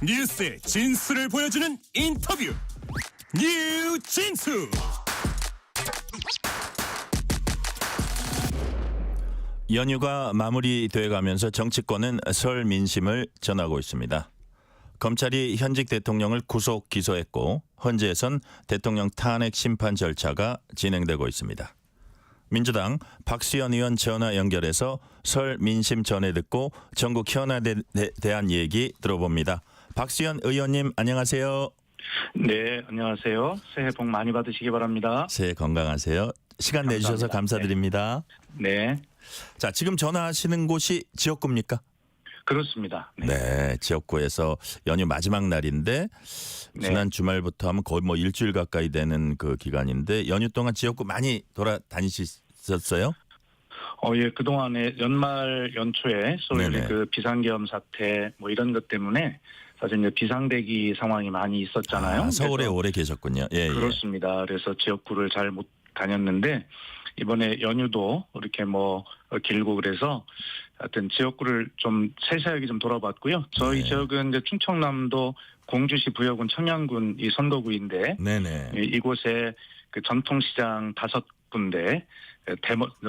뉴스의 진수를 보여주는 인터뷰 뉴진수. 연휴가 마무리돼 가면서 정치권은 설 민심을 전하고 있습니다. 검찰이 현직 대통령을 구속 기소했고 헌재에선 대통령 탄핵 심판 절차가 진행되고 있습니다. 민주당 박수현 의원 전화 연결해서 설 민심 전해 듣고 전국 현안에 대한 얘기 들어봅니다. 박수현 의원님 안녕하세요. 네, 안녕하세요. 새해 복 많이 받으시기 바랍니다. 새해 건강하세요. 시간 감사합니다. 내주셔서 감사드립니다. 네, 자, 지금 전화하시는 곳이 지역구입니까? 그렇습니다. 네, 지역구에서 연휴 마지막 날인데 지난 주말부터 하면 거의 뭐 일주일 가까이 되는 그 기간인데 연휴 동안 지역구 많이 돌아다니셨어요? 예, 그동안에 연말 연초에 소위 네네. 그 비상계엄 사태 뭐 이런 것 때문에 사실 이제 비상대기 상황이 많이 있었잖아요. 서울에 그래서 오래 계셨군요. 예, 그렇습니다. 그래서 지역구를 잘 못 다녔는데 이번에 연휴도 이렇게 뭐 길고 그래서 하여튼 지역구를 좀 세세하게 좀 돌아봤고요. 저희 네. 지역은 이제 충청남도 공주시 부여군 청양군 이 선거구인데 네네. 이곳에 그 전통시장 5군데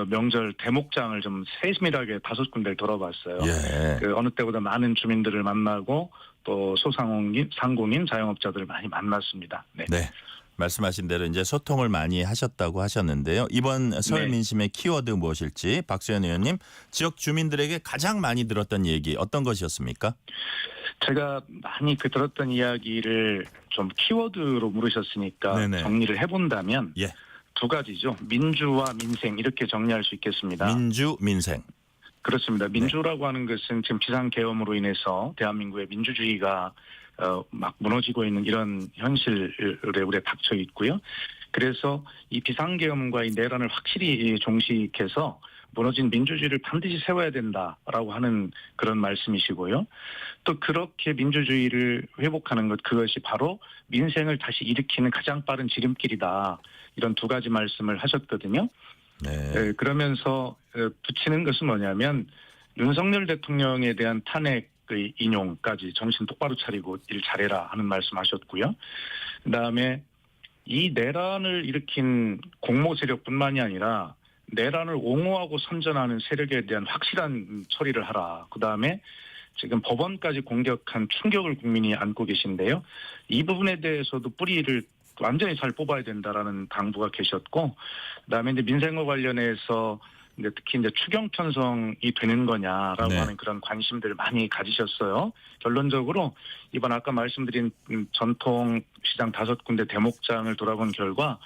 명절 대목장을 좀 세밀하게 5군데를 돌아봤어요. 예. 그 어느 때보다 많은 주민들을 만나고 또 소상공인, 상공인, 자영업자들을 많이 만났습니다. 네. 네. 말씀하신 대로 이제 소통을 많이 하셨다고 하셨는데요. 이번 설 네. 민심의 키워드 무엇일지 박수현 의원님, 지역 주민들에게 가장 많이 들었던 얘기 어떤 것이었습니까? 제가 많이 들었던 이야기를 좀 키워드로 물으셨으니까 네네. 정리를 해본다면 예. 두 가지죠. 민주와 민생 이렇게 정리할 수 있겠습니다. 민주, 민생. 그렇습니다. 민주라고 하는 것은 지금 비상계엄으로 인해서 대한민국의 민주주의가 막 무너지고 있는 이런 현실에 우리가 닥쳐 있고요. 그래서 이 비상계엄과 이 내란을 확실히 종식해서 무너진 민주주의를 반드시 세워야 된다라고 하는 그런 말씀이시고요. 또 그렇게 민주주의를 회복하는 것, 그것이 바로 민생을 다시 일으키는 가장 빠른 지름길이다. 이런 두 가지 말씀을 하셨거든요. 네. 그러면서 붙이는 것은 뭐냐면 윤석열 대통령에 대한 탄핵의 인용까지 정신 똑바로 차리고 일 잘해라 하는 말씀하셨고요. 그다음에 이 내란을 일으킨 공모 세력뿐만이 아니라 내란을 옹호하고 선전하는 세력에 대한 확실한 처리를 하라. 그다음에 지금 법원까지 공격한 충격을 국민이 안고 계신데요. 이 부분에 대해서도 뿌리를 완전히 잘 뽑아야 된다라는 당부가 계셨고, 그다음에 이제 민생과 관련해서 이제 특히 이제 추경 편성이 되는 거냐라고 네. 하는 그런 관심들을 많이 가지셨어요. 결론적으로 이번 아까 말씀드린 전통 시장 5군데 대목장을 돌아본 결과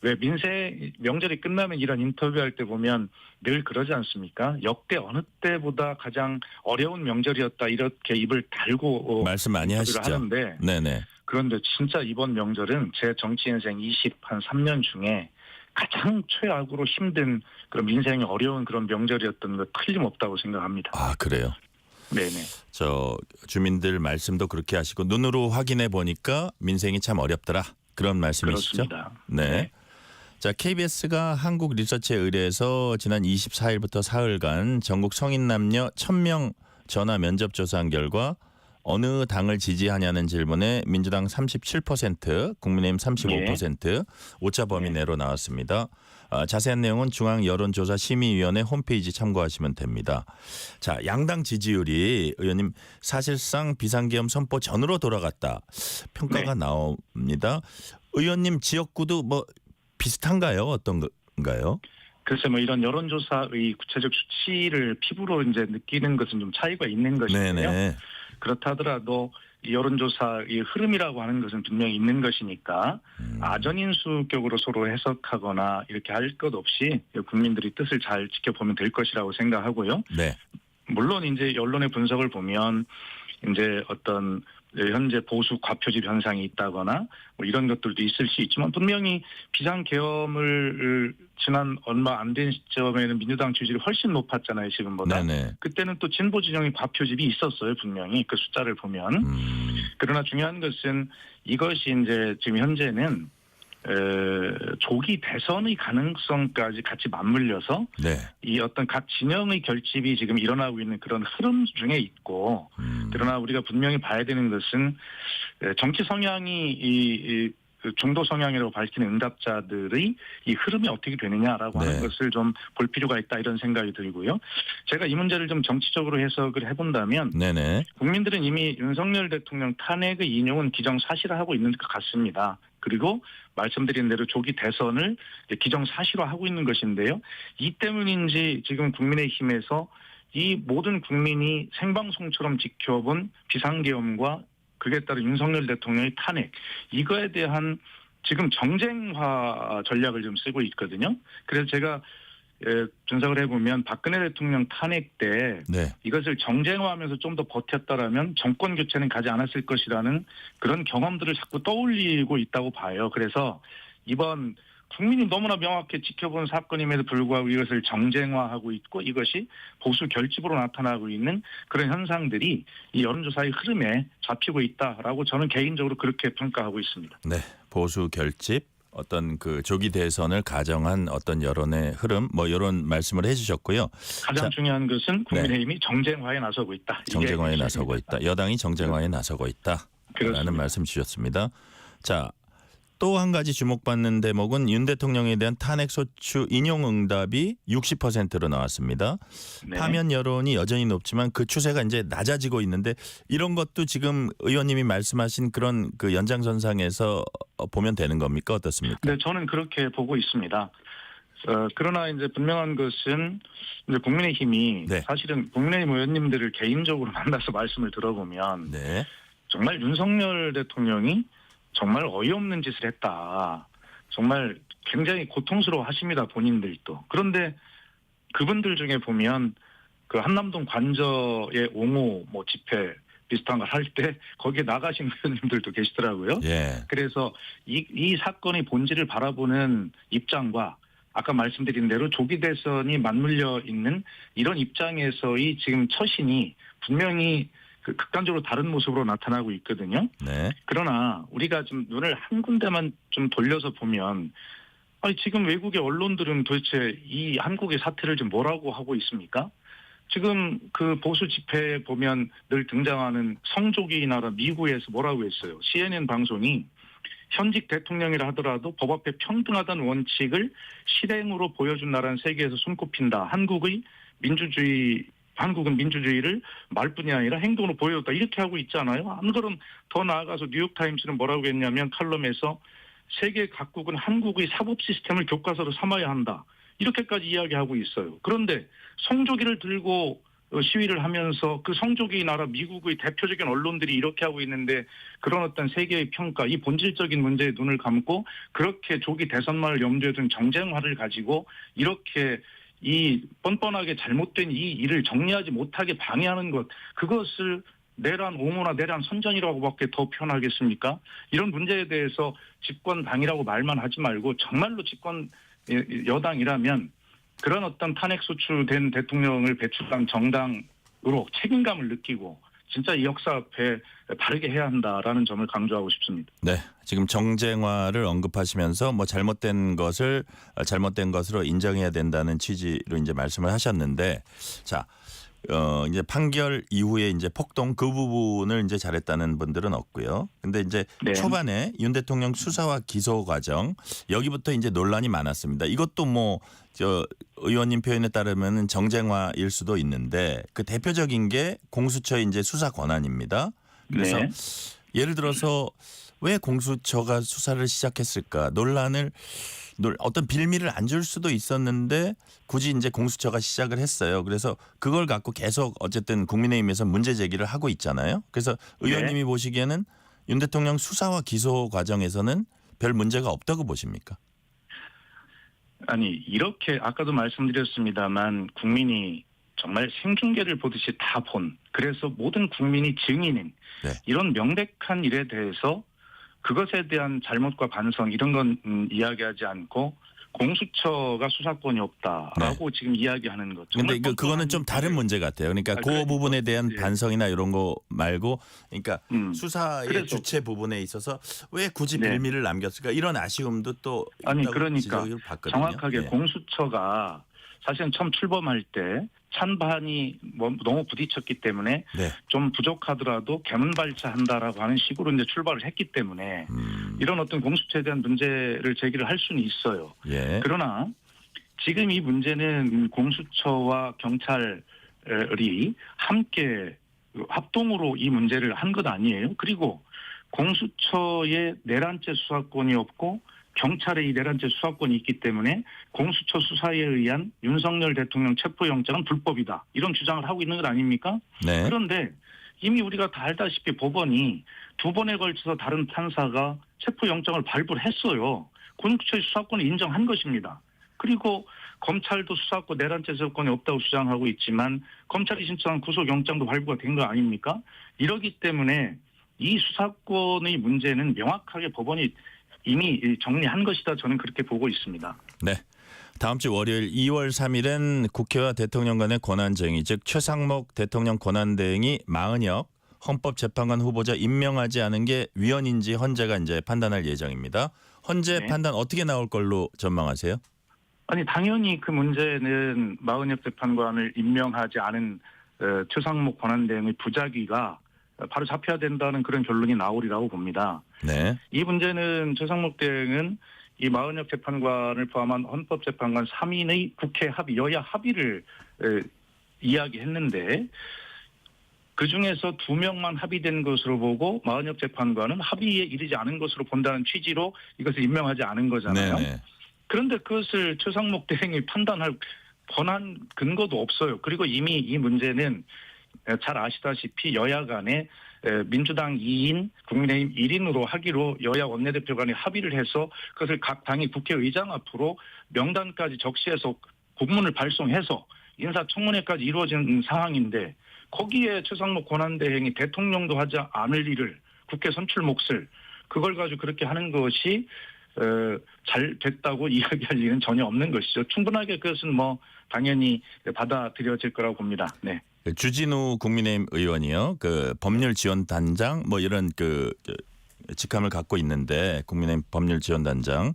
왜 민생 명절이 끝나면 이런 인터뷰할 때 보면 늘 그러지 않습니까? 역대 어느 때보다 가장 어려운 명절이었다 이렇게 입을 달고 말씀 많이 인터뷰를 하시죠. 하는데 네네. 그런데 진짜 이번 명절은 제 정치 인생 23년 중에 가장 최악으로 힘든 그런 민생이 어려운 그런 명절이었던 것 틀림없다고 생각합니다. 아, 그래요. 네네. 저 주민들 말씀도 그렇게 하시고 눈으로 확인해 보니까 민생이 참 어렵더라. 그런 말씀이시죠? 그렇습니다. 네. 자, KBS가 한국 리서치에 의뢰해서 지난 24일부터 사흘간 전국 성인 남녀 1000명 전화 면접 조사한 결과 어느 당을 지지하냐는 질문에 민주당 37%, 국민의힘 35%, 오차 범위 내로 나왔습니다. 자세한 내용은 중앙여론조사심의위원회 홈페이지 참고하시면 됩니다. 자, 양당 지지율이 의원님 사실상 비상계엄 선포 전으로 돌아갔다. 평가가 나옵니다. 의원님 지역구도 뭐 비슷한가요? 어떤가요? 글쎄 뭐 이런 여론조사의 구체적 수치를 피부로 이제 느끼는 것은 좀 차이가 있는 것인데요. 네네. 그렇다 하더라도 이 여론조사의 흐름이라고 하는 것은 분명히 있는 것이니까 아전인수격으로 서로 해석하거나 이렇게 할 것 없이 국민들이 뜻을 잘 지켜보면 될 것이라고 생각하고요. 네. 물론 이제 언론의 분석을 보면 이제 어떤 현재 보수 과표집 현상이 있다거나 뭐 이런 것들도 있을 수 있지만 분명히 비상계엄을 지난 얼마 안 된 시점에는 민주당 지지율이 훨씬 높았잖아요, 지금보다. 네네. 그때는 또 진보 진영의 과표집이 있었어요, 분명히 그 숫자를 보면. 그러나 중요한 것은 이것이 이제 지금 현재는 조기 대선의 가능성까지 같이 맞물려서 네. 이 어떤 각 진영의 결집이 지금 일어나고 있는 그런 흐름 중에 있고, 그러나 우리가 분명히 봐야 되는 것은 정치 성향이 그 중도 성향이라고 밝히는 응답자들의 이 흐름이 어떻게 되느냐라고 네. 하는 것을 좀 볼 필요가 있다, 이런 생각이 들고요. 제가 이 문제를 좀 정치적으로 해석을 해본다면, 네네. 국민들은 이미 윤석열 대통령 탄핵의 인용은 기정사실화하고 있는 것 같습니다. 그리고 말씀드린 대로 조기 대선을 기정사실화하고 있는 것인데요. 이 때문인지 지금 국민의힘에서 이 모든 국민이 생방송처럼 지켜본 비상계엄과 그에 따른 윤석열 대통령의 탄핵, 이거에 대한 지금 정쟁화 전략을 좀 쓰고 있거든요. 그래서 제가 분석을 해보면 박근혜 대통령 탄핵 때 네. 이것을 정쟁화하면서 좀 더 버텼다라면 정권 교체는 가지 않았을 것이라는 그런 경험들을 자꾸 떠올리고 있다고 봐요. 그래서 이번 국민이 너무나 명확히 지켜본 사건임에도 불구하고 이것을 정쟁화하고 있고, 이것이 보수 결집으로 나타나고 있는 그런 현상들이 이 여론조사의 흐름에 잡히고 있다라고 저는 개인적으로 그렇게 평가하고 있습니다. 네. 보수 결집, 어떤 그 조기 대선을 가정한 어떤 여론의 흐름, 뭐 이런 말씀을 해주셨고요. 가장 자, 중요한 것은 국민의힘이 정쟁화에 나서고 있다. 이게 정쟁화에 핵심입니다. 나서고 있다. 여당이 정쟁화에 나서고 있다라는 그렇습니다. 말씀 주셨습니다. 자, 또 한 가지 주목받는 대목은 윤 대통령에 대한 탄핵소추 인용 응답이 60%로 나왔습니다. 네. 파면 여론이 여전히 높지만 그 추세가 이제 낮아지고 있는데, 이런 것도 지금 의원님이 말씀하신 그런 그 연장선상에서 보면 되는 겁니까? 어떻습니까? 네, 저는 그렇게 보고 있습니다. 그러나 이제 분명한 것은 이제 국민의힘이 네. 사실은 국민의힘 의원님들을 개인적으로 만나서 말씀을 들어보면 네. 정말 윤석열 대통령이 정말 어이없는 짓을 했다. 정말 굉장히 고통스러워 하십니다, 본인들도. 그런데 그분들 중에 보면 그 한남동 관저의 옹호 뭐 집회 비슷한 걸 할 때 거기에 나가신 의원님들도 계시더라고요. 예. 그래서 이 사건의 본질을 바라보는 입장과 아까 말씀드린 대로 조기 대선이 맞물려 있는 이런 입장에서의 지금 처신이 분명히 그 극단적으로 다른 모습으로 나타나고 있거든요. 네. 그러나 우리가 좀 눈을 한 군데만 좀 돌려서 보면, 아니 지금 외국의 언론들은 도대체 이 한국의 사태를 좀 뭐라고 하고 있습니까? 지금 그 보수 집회에 보면 늘 등장하는 성조기 나라 미국에서 뭐라고 했어요. CNN 방송이 현직 대통령이라 하더라도 법 앞에 평등하다는 원칙을 실행으로 보여준 나라는 세계에서 손꼽힌다. 한국은 민주주의를 말뿐이 아니라 행동으로 보여줬다. 이렇게 하고 있잖아요. 안 그럼 더 나아가서 뉴욕타임스는 뭐라고 했냐면 칼럼에서 세계 각국은 한국의 사법 시스템을 교과서로 삼아야 한다. 이렇게까지 이야기하고 있어요. 그런데 성조기를 들고 시위를 하면서 그 성조기 나라 미국의 대표적인 언론들이 이렇게 하고 있는데, 그런 어떤 세계의 평가, 이 본질적인 문제에 눈을 감고 그렇게 조기 대선만을 염두에 둔 정쟁화를 가지고 이렇게 이 뻔뻔하게 잘못된 이 일을 정리하지 못하게 방해하는 것, 그것을 내란 옹호나 내란 선전이라고밖에 더 표현하겠습니까? 이런 문제에 대해서 집권당이라고 말만 하지 말고 정말로 집권 여당이라면 그런 어떤 탄핵 소추된 대통령을 배출한 정당으로 책임감을 느끼고 진짜 이 역사 앞에 바르게 해야 한다라는 점을 강조하고 싶습니다. 네. 지금 정쟁화를 언급하시면서 뭐 잘못된 것으로 인정해야 된다는 취지로 이제 말씀을 하셨는데, 자, 이제 판결 이후에 이제 폭동 그 부분을 이제 잘했다는 분들은 없고요. 근데 이제 네. 초반에 윤 대통령 수사와 기소 과정, 여기부터 이제 논란이 많았습니다. 이것도 뭐 의원님 표현에 따르면 정쟁화일 수도 있는데, 그 대표적인 게 공수처의 이제 수사 권한입니다. 그래서 네. 예를 들어서 왜 공수처가 수사를 시작했을까? 어떤 빌미를 안 줄 수도 있었는데 굳이 이제 공수처가 시작을 했어요. 그래서 그걸 갖고 계속 어쨌든 국민의힘에서 문제 제기를 하고 있잖아요. 그래서 의원님이 보시기에는 윤 대통령 수사와 기소 과정에서는 별 문제가 없다고 보십니까? 아니 이렇게 아까도 말씀드렸습니다만 국민이 정말 생중계를 보듯이 다 본, 그래서 모든 국민이 증인인 네. 이런 명백한 일에 대해서 그것에 대한 잘못과 반성 이런 건 이야기하지 않고 공수처가 수사권이 없다라고 지금 이야기하는 것. 근데 그거는 좀 다른 문제 같아요. 그러니까 그 부분에 대한 반성이나 이런 거 말고, 그러니까 수사의 그래서, 주체 부분에 있어서 왜 굳이 네. 빌미를 남겼을까, 이런 아쉬움도 또 아니 있다고 그러니까 지적을 받거든요. 정확하게 네. 공수처가 사실은 처음 출범할 때 찬반이 너무 부딪혔기 때문에 네. 좀 부족하더라도 개문발차한다라고 하는 식으로 이제 출발을 했기 때문에 이런 어떤 공수처에 대한 문제를 제기를 할 수는 있어요. 예. 그러나 지금 이 문제는 공수처와 경찰이 함께 합동으로 이 문제를 한 것 아니에요. 그리고 공수처의 내란죄 수사권이 없고 경찰의 이 내란죄 수사권이 있기 때문에 공수처 수사에 의한 윤석열 대통령 체포영장은 불법이다. 이런 주장을 하고 있는 것 아닙니까? 네. 그런데 이미 우리가 다 알다시피 법원이 2번에 걸쳐서 다른 판사가 체포영장을 발부를 했어요. 공수처의 수사권을 인정한 것입니다. 그리고 검찰도 수사권 내란죄 수사권이 없다고 주장하고 있지만 검찰이 신청한 구속영장도 발부가 된 거 아닙니까? 이러기 때문에 이 수사권의 문제는 명확하게 법원이 이미 정리한 것이다. 저는 그렇게 보고 있습니다. 네. 다음 주 월요일 2월 3일엔 국회와 대통령 간의 권한쟁의, 즉 최상목 대통령 권한대행이 마은혁 헌법재판관 후보자 임명하지 않은 게 위헌인지 헌재가 이제 판단할 예정입니다. 헌재 네. 판단 어떻게 나올 걸로 전망하세요? 아니 당연히 그 문제는 마은혁 재판관을 임명하지 않은 최상목 권한대행의 부작위가 바로 잡혀야 된다는 그런 결론이 나오리라고 봅니다. 네. 이 문제는 최상목 대행은 이 마은혁 재판관을 포함한 헌법재판관 3인의 국회 합의, 여야 합의를 이야기했는데 그중에서 2명만 합의된 것으로 보고 마은혁 재판관은 합의에 이르지 않은 것으로 본다는 취지로 이것을 임명하지 않은 거잖아요. 네. 그런데 그것을 최상목 대행이 판단할 권한 근거도 없어요. 그리고 이미 이 문제는 잘 아시다시피 여야 간에 민주당 2인, 국민의힘 1인으로 하기로 여야 원내대표 간에 합의를 해서 그것을 각 당이 국회의장 앞으로 명단까지 적시해서 공문을 발송해서 인사청문회까지 이루어진 상황인데 거기에 최상목 권한대행이 대통령도 하지 않을 일을 국회 선출 몫을 그걸 가지고 그렇게 하는 것이 잘 됐다고 이야기할 일은 전혀 없는 것이죠. 충분하게 그것은 뭐 당연히 받아들여질 거라고 봅니다. 네. 주진우 국민의힘 의원이요, 그 법률지원단장 뭐 이런 그 직함을 갖고 있는데, 국민의힘 법률지원단장,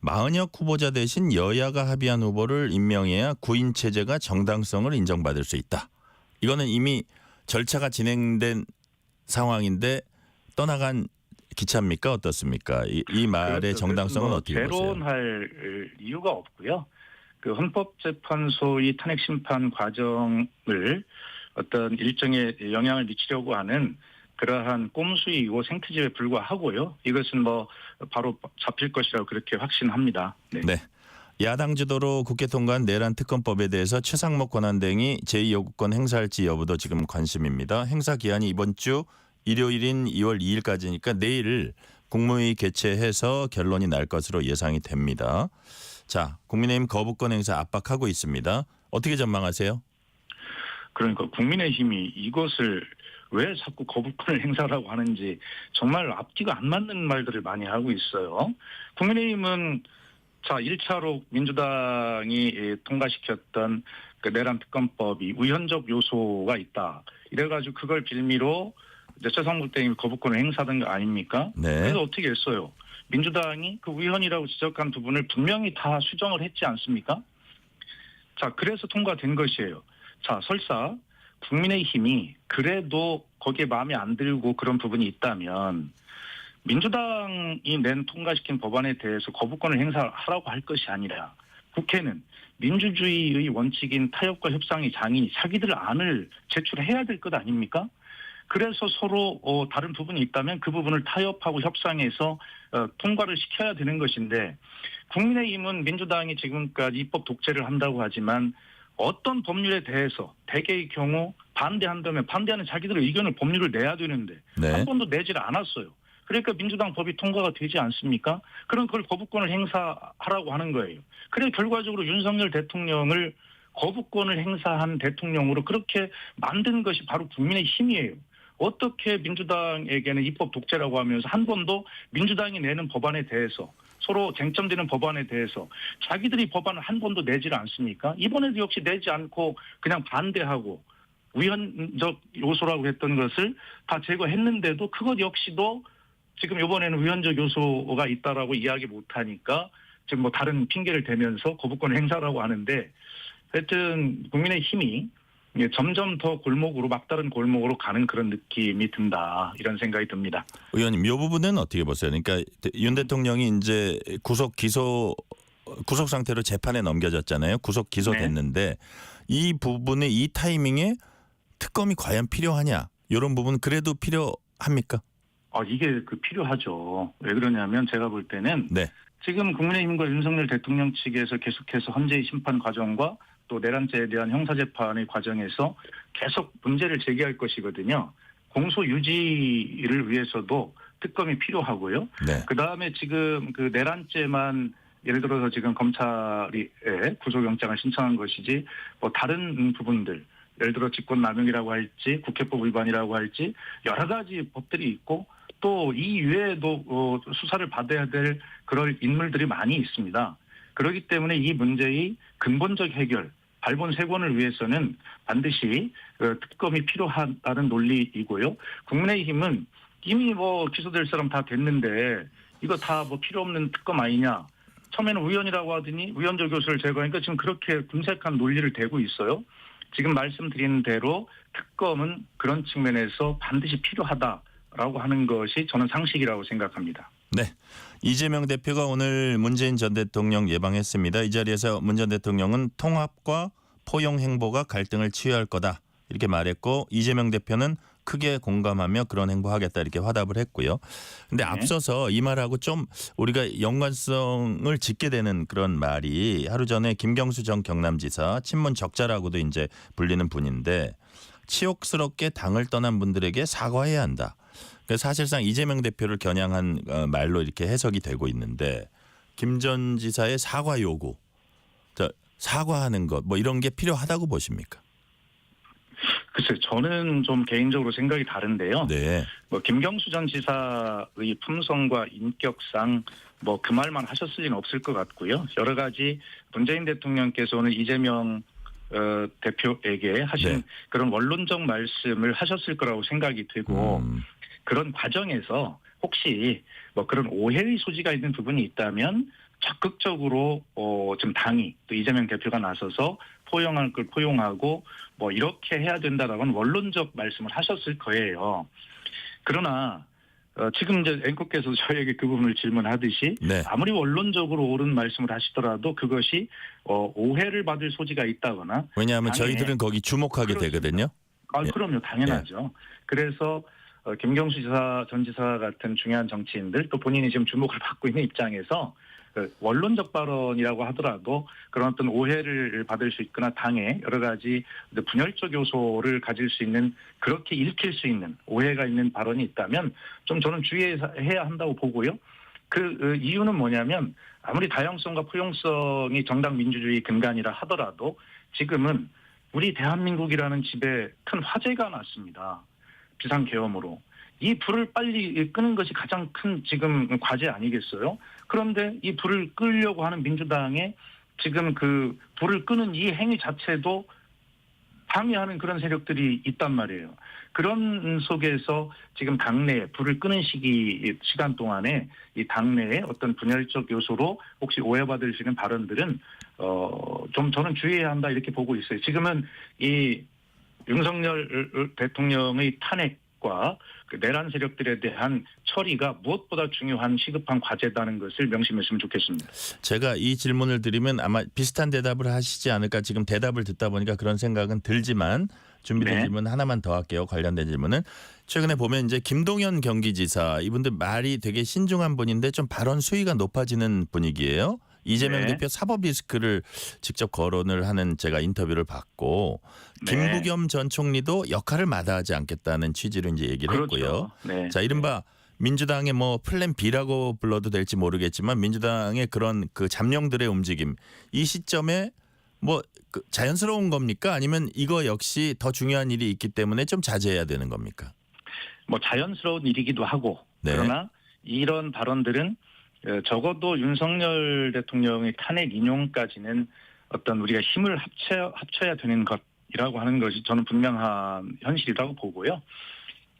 마은혁 후보자 대신 여야가 합의한 후보를 임명해야 구인 체제가 정당성을 인정받을 수 있다. 이거는 이미 절차가 진행된 상황인데 떠나간 기차입니까? 어떻습니까? 이 말의 정당성은 어떻게 보세요? 재론할 이유가 없고요. 그 헌법재판소의 탄핵 심판 과정을 어떤 일정의 영향을 미치려고 하는 그러한 꼼수이고 생트집에 불과하고요. 이것은 뭐 바로 잡힐 것이라고 그렇게 확신합니다. 네. 네. 야당 주도로 국회 통과한 내란 특검법에 대해서 최상목 권한대행이 제2요구권 행사할지 여부도 지금 관심입니다. 행사 기한이 이번 주 일요일인 2월 2일까지니까 내일 국무회의 개최해서 결론이 날 것으로 예상이 됩니다. 자, 국민의힘 거부권 행사 압박하고 있습니다. 어떻게 전망하세요? 그러니까 국민의힘이 이것을 왜 자꾸 거부권을 행사라고 하는지 정말 앞뒤가 안 맞는 말들을 많이 하고 있어요. 국민의힘은 자 1차로 민주당이 통과시켰던 그 내란 특검법이 위헌적 요소가 있다. 이래가지고 그걸 빌미로 이제 최상목 대행이 거부권을 행사하던 거 아닙니까? 네. 그래서 어떻게 했어요? 민주당이 그 위헌이라고 지적한 부분을 분명히 다 수정을 했지 않습니까? 자, 그래서 통과된 것이에요. 자, 설사 국민의힘이 그래도 거기에 마음에 안 들고 그런 부분이 있다면 민주당이 통과시킨 법안에 대해서 거부권을 행사하라고 할 것이 아니라 국회는 민주주의의 원칙인 타협과 협상의 장이 자기들 안을 제출해야 될 것 아닙니까? 그래서 서로 다른 부분이 있다면 그 부분을 타협하고 협상해서 통과를 시켜야 되는 것인데 국민의힘은 민주당이 지금까지 입법 독재를 한다고 하지만 어떤 법률에 대해서 대개의 경우 반대한다면 반대하는 자기들의 의견을 법률을 내야 되는데 네. 한 번도 내지를 않았어요. 그러니까 민주당 법이 통과가 되지 않습니까? 그럼 그걸 거부권을 행사하라고 하는 거예요. 그래 결과적으로 윤석열 대통령을 거부권을 행사한 대통령으로 그렇게 만든 것이 바로 국민의 힘이에요. 어떻게 민주당에게는 입법 독재라고 하면서 한 번도 민주당이 내는 법안에 대해서 서로 쟁점되는 법안에 대해서 자기들이 법안을 한 번도 내지를 않습니까? 이번에도 역시 내지 않고 그냥 반대하고 위헌적 요소라고 했던 것을 다 제거했는데도 그것 역시도 지금 이번에는 위헌적 요소가 있다라고 이야기 못하니까 지금 뭐 다른 핑계를 대면서 거부권 행사라고 하는데 하여튼 국민의힘이 점점 더 골목으로 막다른 골목으로 가는 그런 느낌이 든다 이런 생각이 듭니다. 의원님, 이 부분은 어떻게 보세요? 그러니까 윤 대통령이 이제 구속 상태로 재판에 넘겨졌잖아요. 구속 기소됐는데 이 부분에 이 타이밍에 특검이 과연 필요하냐? 이런 부분 그래도 필요합니까? 이게 필요하죠. 왜 그러냐면 제가 볼 때는 네. 지금 국민의힘과 윤석열 대통령 측에서 계속해서 헌재의 심판 과정과 또 내란죄에 대한 형사재판의 과정에서 계속 문제를 제기할 것이거든요. 공소 유지를 위해서도 특검이 필요하고요. 네. 그다음에 지금 그 내란죄만 예를 들어서 지금 검찰이 구속영장을 신청한 것이지 뭐 다른 부분들 예를 들어 직권남용이라고 할지 국회법 위반이라고 할지 여러 가지 법들이 있고 또 이 이외에도 수사를 받아야 될 그럴 인물들이 많이 있습니다. 그렇기 때문에 이 문제의 근본적 해결, 발본 세권을 위해서는 반드시 특검이 필요하다는 논리이고요. 국민의힘은 이미 뭐 기소될 사람 다 됐는데 이거 다 뭐 필요 없는 특검 아니냐. 처음에는 위헌이라고 하더니 위헌적 요소를 제거하니까 지금 그렇게 궁색한 논리를 대고 있어요. 지금 말씀드린 대로 특검은 그런 측면에서 반드시 필요하다라고 하는 것이 저는 상식이라고 생각합니다. 네. 이재명 대표가 오늘 문재인 전 대통령 예방했습니다. 이 자리에서 문 전 대통령은 통합과 포용 행보가 갈등을 치유할 거다 이렇게 말했고 이재명 대표는 크게 공감하며 그런 행보하겠다 이렇게 화답을 했고요. 근데 앞서서 이 말하고 좀 우리가 연관성을 짓게 되는 그런 말이 하루 전에 김경수 전 경남지사 친문 적자라고도 이제 불리는 분인데 치욕스럽게 당을 떠난 분들에게 사과해야 한다. 사실상 이재명 대표를 겨냥한 말로 이렇게 해석이 되고 있는데 김 전 지사의 사과 요구, 사과하는 것 뭐 이런 게 필요하다고 보십니까? 글쎄, 저는 좀 개인적으로 생각이 다른데요. 네. 뭐 김경수 전 지사의 품성과 인격상 뭐 그 말만 하셨을 리는 없을 것 같고요. 여러 가지 문재인 대통령께서는 이재명 대표에게 하신 그런 원론적 말씀을 하셨을 거라고 생각이 되고 그런 과정에서 혹시 뭐 그런 오해의 소지가 있는 부분이 있다면 적극적으로 좀 당이 또 이재명 대표가 나서서 포용할 걸 포용하고 뭐 이렇게 해야 된다라고는 원론적 말씀을 하셨을 거예요. 그러나 지금 이제 앵커께서 저에게 그 부분을 질문하듯이 아무리 원론적으로 옳은 말씀을 하시더라도 그것이 오해를 받을 소지가 있다거나 왜냐하면 저희들은 거기 주목하게 되거든요. 그럼요. 당연하죠. 그래서 김경수 전 지사 같은 중요한 정치인들 또 본인이 지금 주목을 받고 있는 입장에서 원론적 발언이라고 하더라도 그런 어떤 오해를 받을 수 있거나 당에 여러 가지 분열적 요소를 가질 수 있는 그렇게 읽힐 수 있는 오해가 있는 발언이 있다면 좀 저는 주의해야 한다고 보고요. 그 이유는 뭐냐면 아무리 다양성과 포용성이 정당 민주주의 근간이라 하더라도 지금은 우리 대한민국이라는 집에 큰 화재가 났습니다. 비상계엄으로. 이 불을 빨리 끄는 것이 가장 큰 지금 과제 아니겠어요? 그런데 이 불을 끄려고 하는 민주당의 지금 그 불을 끄는 이 행위 자체도 방해하는 그런 세력들이 있단 말이에요. 그런 속에서 지금 당내에 불을 끄는 시간 동안에 이 당내에 어떤 분열적 요소로 혹시 오해받을 수 있는 발언들은 좀 저는 주의해야 한다 이렇게 보고 있어요. 지금은 이 윤석열 대통령의 탄핵과 그 내란 세력들에 대한 처리가 무엇보다 중요한 시급한 과제다는 것을 명심했으면 좋겠습니다. 제가 이 질문을 드리면 아마 비슷한 대답을 하시지 않을까 지금 대답을 듣다 보니까 그런 생각은 들지만 준비된 질문 하나만 더 할게요. 관련된 질문은 최근에 보면 이제 김동연 경기지사 이분들 말이 되게 신중한 분인데 좀 발언 수위가 높아지는 분위기예요. 이재명 대표 사법 리스크를 직접 거론을 하는 제가 인터뷰를 받고 김부겸 전 총리도 역할을 마다하지 않겠다는 취지로 이제 얘기를 했고요. 자, 이른바 민주당의 뭐 플랜 B라고 불러도 될지 모르겠지만 민주당의 그런 그 잠룡들의 움직임 이 시점에 뭐 그 자연스러운 겁니까? 아니면 이거 역시 더 중요한 일이 있기 때문에 좀 자제해야 되는 겁니까? 뭐 자연스러운 일이기도 하고 네. 그러나 이런 발언들은 적어도 윤석열 대통령의 탄핵 인용까지는 어떤 우리가 힘을 합쳐야 되는 것이라고 하는 것이 저는 분명한 현실이라고 보고요.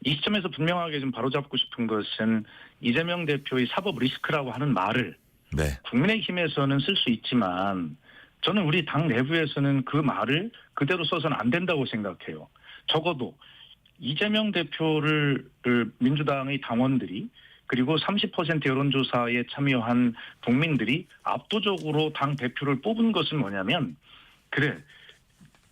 이 시점에서 분명하게 좀 바로잡고 싶은 것은 이재명 대표의 사법 리스크라고 하는 말을 네. 국민의힘에서는 쓸 수 있지만 저는 우리 당 내부에서는 그 말을 그대로 써서는 안 된다고 생각해요. 적어도 이재명 대표를 민주당의 당원들이 그리고 30% 여론조사에 참여한 국민들이 압도적으로 당 대표를 뽑은 것은 뭐냐면 그래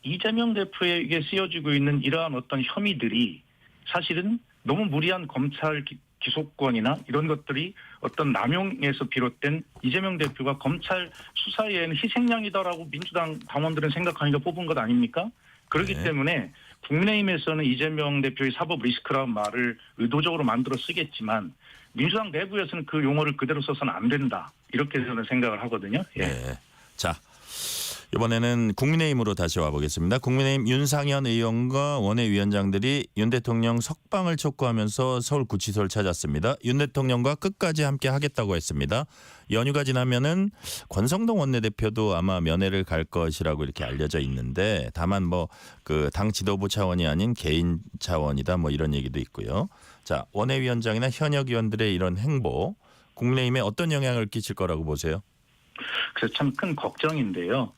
이재명 대표에게 쓰여지고 있는 이러한 어떤 혐의들이 사실은 너무 무리한 검찰 기소권이나 이런 것들이 어떤 남용에서 비롯된 이재명 대표가 검찰 수사에는 희생양이다라고 민주당 당원들은 생각하니까 뽑은 것 아닙니까? 그렇기 네. 때문에 국민의힘에서는 이재명 대표의 사법 리스크라는 말을 의도적으로 만들어 쓰겠지만 민주당 내부에서는 그 용어를 그대로 써서는 안 된다. 이렇게 저는 생각을 하거든요. 예. 네. 자, 이번에는 국민의힘으로 다시 와보겠습니다. 국민의힘 윤상현 의원과 원외위원장들이 윤 대통령 석방을 촉구하면서 서울구치소를 찾았습니다. 윤 대통령과 끝까지 함께 하겠다고 했습니다. 연휴가 지나면은 권성동 원내대표도 아마 면회를 갈 것이라고 이렇게 알려져 있는데 다만 뭐 그 당 지도부 차원이 아닌 개인 차원이다 뭐 이런 얘기도 있고요. 자, 원외위원장이나 현역 의원들의 이런 행보 국민의힘에 어떤 영향을 끼칠 거라고 보세요? 그래서 참 큰 걱정인데요.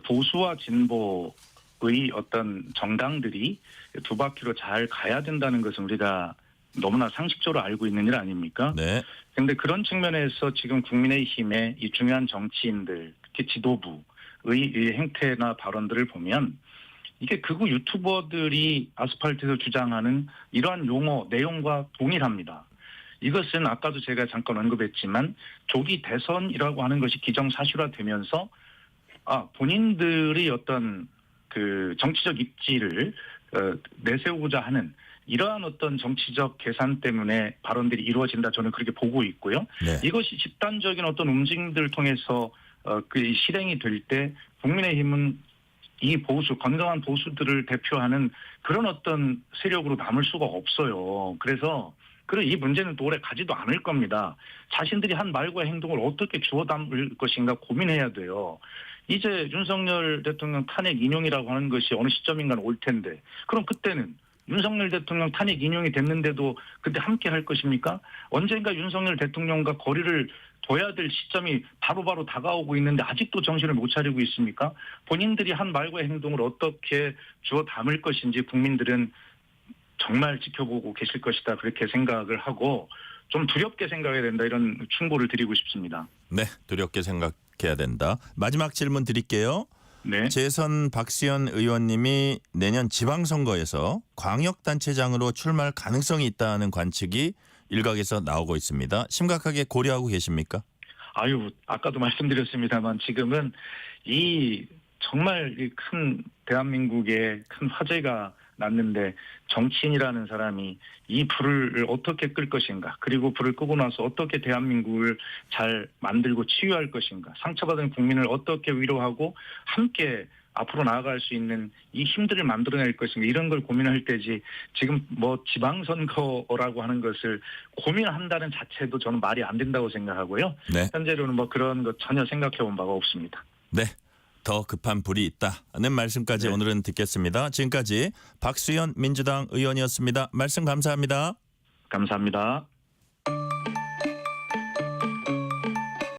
보수와 진보의 어떤 정당들이 두 바퀴로 잘 가야 된다는 것은 우리가 너무나 상식적으로 알고 있는 일 아닙니까? 네. 그런데 그런 측면에서 지금 국민의힘의 이 중요한 정치인들, 특히 지도부의 이 행태나 발언들을 보면 이게 극우 유튜버들이 아스팔트에서 주장하는 이러한 용어, 내용과 동일합니다. 이것은 아까도 제가 잠깐 언급했지만 조기 대선이라고 하는 것이 기정사실화되면서 본인들이 어떤 그 정치적 입지를 내세우고자 하는 이러한 어떤 정치적 계산 때문에 발언들이 이루어진다 저는 그렇게 보고 있고요. 네. 이것이 집단적인 어떤 움직임들을 통해서 그 실행이 될 때 국민의힘은 이 보수, 건강한 보수들을 대표하는 그런 어떤 세력으로 남을 수가 없어요. 그래서 이 문제는 또 오래 가지도 않을 겁니다. 자신들이 한 말과 행동을 어떻게 주워 담을 것인가 고민해야 돼요. 이제 윤석열 대통령 탄핵 인용이라고 하는 것이 어느 시점인가는 올 텐데 그럼 그때는 윤석열 대통령 탄핵 인용이 됐는데도 그때 함께 할 것입니까? 언젠가 윤석열 대통령과 거리를 둬야 될 시점이 바로바로 다가오고 있는데 아직도 정신을 못 차리고 있습니까? 본인들이 한 말과 행동을 어떻게 주워 담을 것인지 국민들은 정말 지켜보고 계실 것이다 그렇게 생각을 하고 좀 두렵게 생각해야 된다 이런 충고를 드리고 싶습니다. 네, 두렵게 생각해야 된다. 마지막 질문 드릴게요. 네. 재선 박수현 의원님이 내년 지방선거에서 광역단체장으로 출마할 가능성이 있다는 관측이 일각에서 나오고 있습니다. 심각하게 고려하고 계십니까? 아까도 말씀드렸습니다만 지금은 이 정말 이 큰 대한민국의 큰 화제가 났는데 정치인이라는 사람이 이 불을 어떻게 끌 것인가 그리고 불을 끄고 나서 어떻게 대한민국을 잘 만들고 치유할 것인가 상처받은 국민을 어떻게 위로하고 함께 앞으로 나아갈 수 있는 이 힘들을 만들어낼 것인가 이런 걸 고민할 때지 지금 뭐 지방선거라고 하는 것을 고민한다는 자체도 저는 말이 안 된다고 생각하고요. 네. 현재로는 뭐 그런 것 전혀 생각해 본 바가 없습니다. 네. 더 급한 불이 있다는 말씀까지 네. 오늘은 듣겠습니다. 지금까지 박수현 민주당 의원이었습니다. 말씀 감사합니다. 감사합니다.